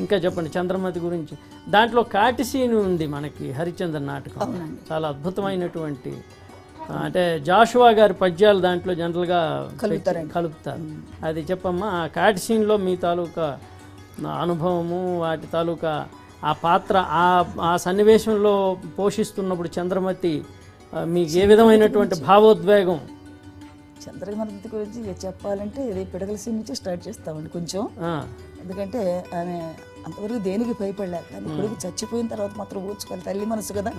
ఇంకా చెప్పండి చంద్రమతి గురించి. దాంట్లో కాటిసీను ఉంది మనకి హరిశ్చంద్ర నాటకం, చాలా అద్భుతమైనటువంటి, అంటే జాషువా గారి పద్యాలు దాంట్లో జనరల్గా కలుపుతారు. అది చెప్పమ్మా, ఆ కాటిసీన్లో మీ తాలూకా అనుభవము, వాటి తాలూకా ఆ పాత్ర, ఆ సన్నివేశంలో పోషిస్తున్నప్పుడు చంద్రమతి మీకు ఏ విధమైనటువంటి భావోద్వేగం? చంద్రమతి గురించి చెప్పాలంటే ఇది పిడకల సీన్ నుంచి స్టార్ట్ చేస్తామండి కొంచెం. ఎందుకంటే ఆమె అంతవరకు దేనికి భయపడలే, కానీ కొడుకు చచ్చిపోయిన తర్వాత మాత్రం ఓర్చుకోవాలి, తల్లి మనసు కదా,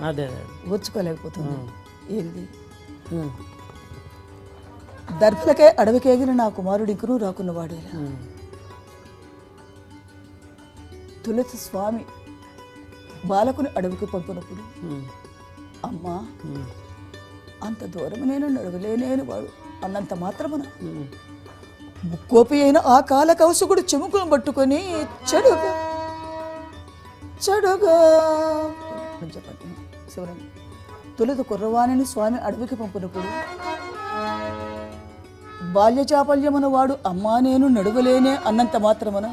ఓర్చుకోలేకపోతుంది. ఏంది దర్భలకే అడవికేగిన నా కుమారుడు ఇంకనూ రాకున్నవాడేలా. తులసి స్వామి బాలకుని అడవికి పంపినప్పుడు, అమ్మా అంత దూరం నేను నడవలేనేను వాడు అన్నంత మాత్రమున ముక్కోపి అయిన ఆ కాల కౌశకుడు చెముకును పట్టుకొని చెడుగా చెప్పండి శివరాణి. తొలుత కుర్రవాణిని స్వామి అడవికి పంపినప్పుడు బాల్య చాపల్యమున వాడు అమ్మా నేను నడవలేనే అన్నంత మాత్రమున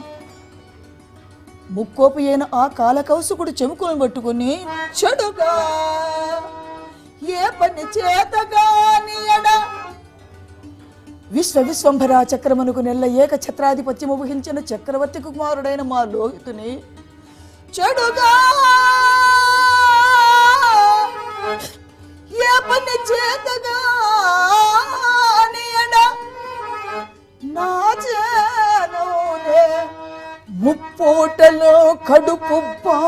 ముక్కోపి అయిన ఆ కాలకౌశకుడు చెముకును పట్టుకుని చెడుగా ఏ పని చేతగానియడ విశ్వంభరా చక్రమునకు నెల్ల ఏక ఛత్రాధిపత్యము వహించిన చక్రవర్తి కుమారుడైన మా లోహితుని చెడుగా ఏ పని చేతగానియడ నా జనోనే ముప్పోటలో కడుపుబ్బా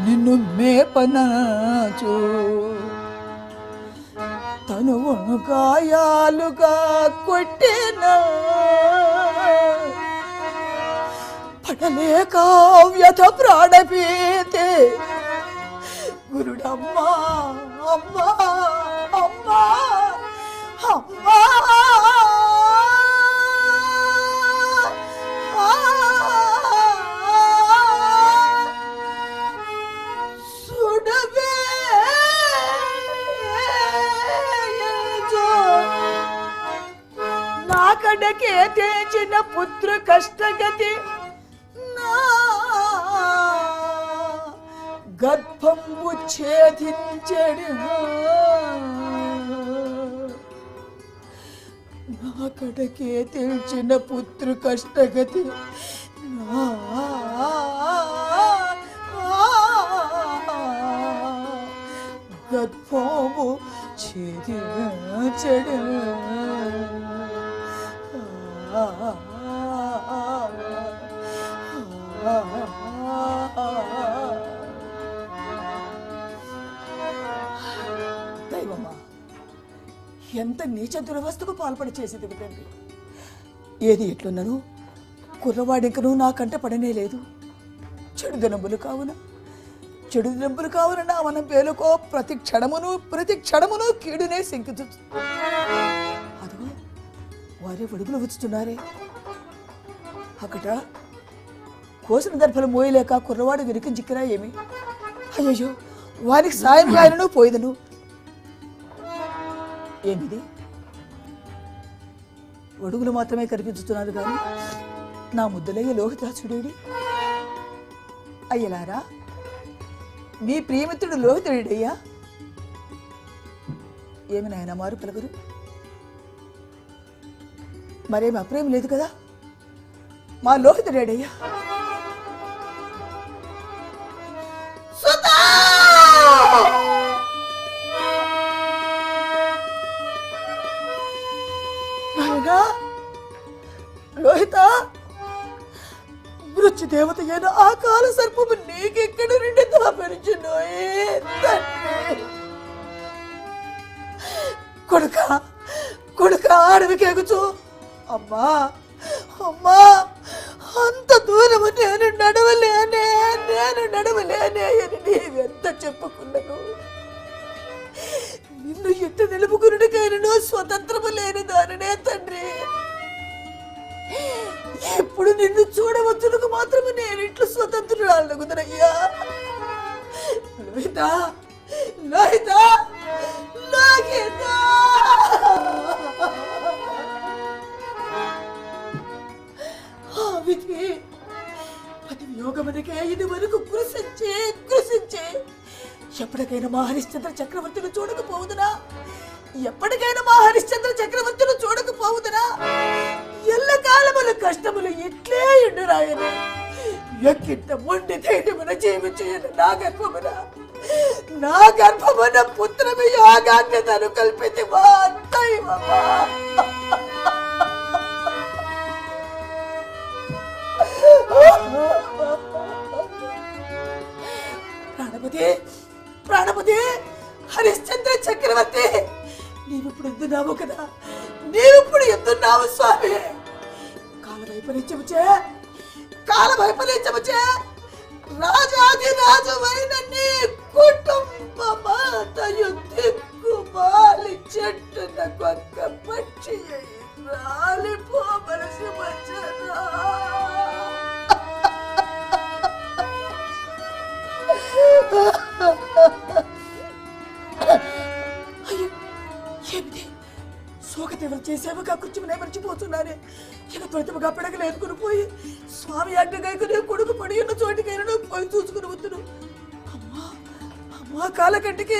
నిన్ను మేపనాచు తనువును గాయాలుగా కొట్టిన పడలేక వ్యథ ప్రాణపీతే గురుడమ్మా అమ్మా అమ్మా అమ్మా నాకడకే తెచిన పుత్ర కష్టగతి నా గర్భంబు ఛేదించడు నాకడకే తెచిన పుత్ర కష్టగతి నా గర్భంబు ఛేదించడు దైవమ్మా ఎంత నీచ దురవస్థకు పాల్పడి చేసేది తండ్రి. ఏది ఎట్లున్నాను కుర్రవాడింకను నా కంట పడనే లేదు. చెడు దినములు కావున నా మనం పేలుకో ప్రతి క్షణమును కీడునే శంకించు. అదిగో వారే వడుగులు వచ్చుతున్నారే, అక్కడ కోసిన దర్భలు మోయలేక కుర్రవాడు వెనుక చిక్కినా ఏమి? అయ్యో వారికి సాయం కాయలను పోయిదను. ఏమిది వడుగులు మాత్రమే కనిపించుతున్నారు కానీ నా ముద్దులయ్య లోహితాచుడేడి? అయ్యలారా మీ ప్రియమిత్రుడు లోహితుడయ్యా. ఏమి నాయన మారు పలుకురు? మరేమి అప్రేమ లేదు కదా? మా లోహితుడేడయ్యా. లోహిత మృత్యు దేవత అయిన ఆ కాల సర్పము నీకెక్కడ నుండి దాపరిచును? కొడుక అడవికి ఎగుచు. అమ్మా అమ్మా అంత దూరము నేను నడవలేనే అని నీవెంత చెప్పుకున్నాను. నిన్ను ఎట్ట నిలుపుకున్నకైనా స్వతంత్రము లేని దానినే తండ్రి. ఎప్పుడు నిన్ను చూడవచ్చునకు మాత్రమే నేను ఇట్లా స్వతంత్రురాలను కుదరయ్యా. లోహిత లోహిత లోహిత విధి పతి వియోగమునకే ఇది వరకు కృషించే ఎప్పటికైనా మా హరిశ్చంద్ర చక్రవర్తిని చూడకపోవుదునా? ఎప్పటికైనా మా హరిశ్చంద్ర చక్రవర్తిని చూడకపోవుదునా? ఎల్ల కాలముల కష్టములు ఇట్లే ఎండురాయని ఎక్కింత మొండి ధైర్యమున జీవించేయను నా గర్భమున పుత్రమి యోగాజ్ఞతను కల్పితే మా దైవమా. ప్రాణపతి హరిశ్చంద్ర చక్రవర్తి, నీవిప్పుడు ఎద్దున్నావు కదా, నీవిప్పుడు ఎద్దున్నావు స్వామి. కాల వైపరీత్యముచే రాజాది రాజువైన నీ కుటుంబమాతయు దిక్కుమాలి చెట్టున కొక్క పక్షి రాలిపోవలసి వచ్చరా. ఏమిటి శోకతీవ్రం చేసేవగా కూర్చుని మర్చిపోతున్నానే. ఇక త్వరితముగా పిడగలు ఎదుకుని పోయి స్వామి ఆజ్ఞగైకునే కొడుకు పడి ఉన్న చోటికైనా పోయి చూసుకుని వద్దును. అమ్మా కాలకంటికి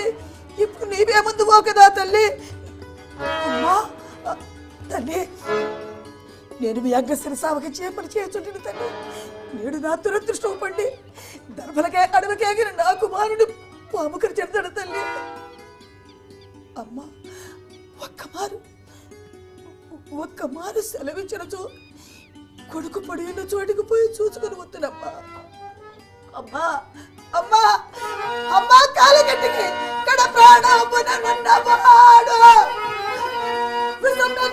ఇప్పుడు నీవే ముందు కదా తల్లి. అమ్మా తల్లి, నేను మీ అగ్రశ్రీ సావకి చేపలు చేస్తుంటాను తల్లి. నేడు నా దురదృష్టం పండి దర్భలకే అడవికేగిన నా కుమారుడు పాముకరి చెడతాడు తల్లి. అమ్మా ఒక్క మారు సెలవించనచో కొడుకు పడి ఉన్న చోటికి పోయి చూసుకుని వద్దునమ్మా. అమ్మా అమ్మా అమ్మా కాలగట్టికి కడ ప్రాణముననున్నవాడు కొడుకు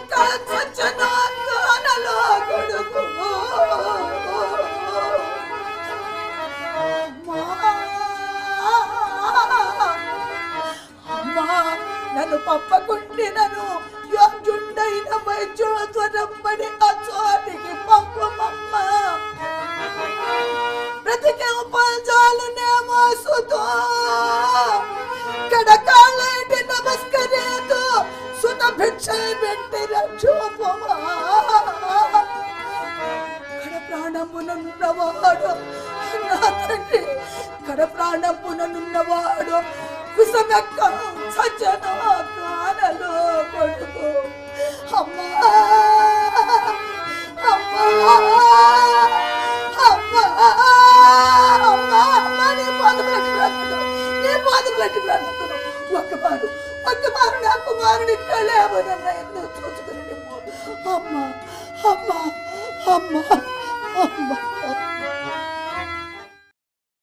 నన్ను పప్పకుండినను యోగ్యుండైన వైద్యోత్వరంబడి అచోటికి పంపమమ్మ. బ్రతికే ఉపాజాలునేమో సుతో కడకాళ్ళటి నమస్కరేతో సుత భిక్ష పెట్టి రక్షోపమా. కడ ప్రాణమునున్నవాడు నా తండ్రి, కడ ప్రాణమునున్నవాడు కుసమెక్క సజ్జన కానలో కొడుకు. అమ్మా అమ్మా అమ్మా అమ్మా అమ్మా నీ పాదములకి బ్రతుకును. ఒక్కమారు నా కుమారుని కళేమనన్నా ఎన్నో చూసుకుని. అమ్మా అమ్మా అమ్మా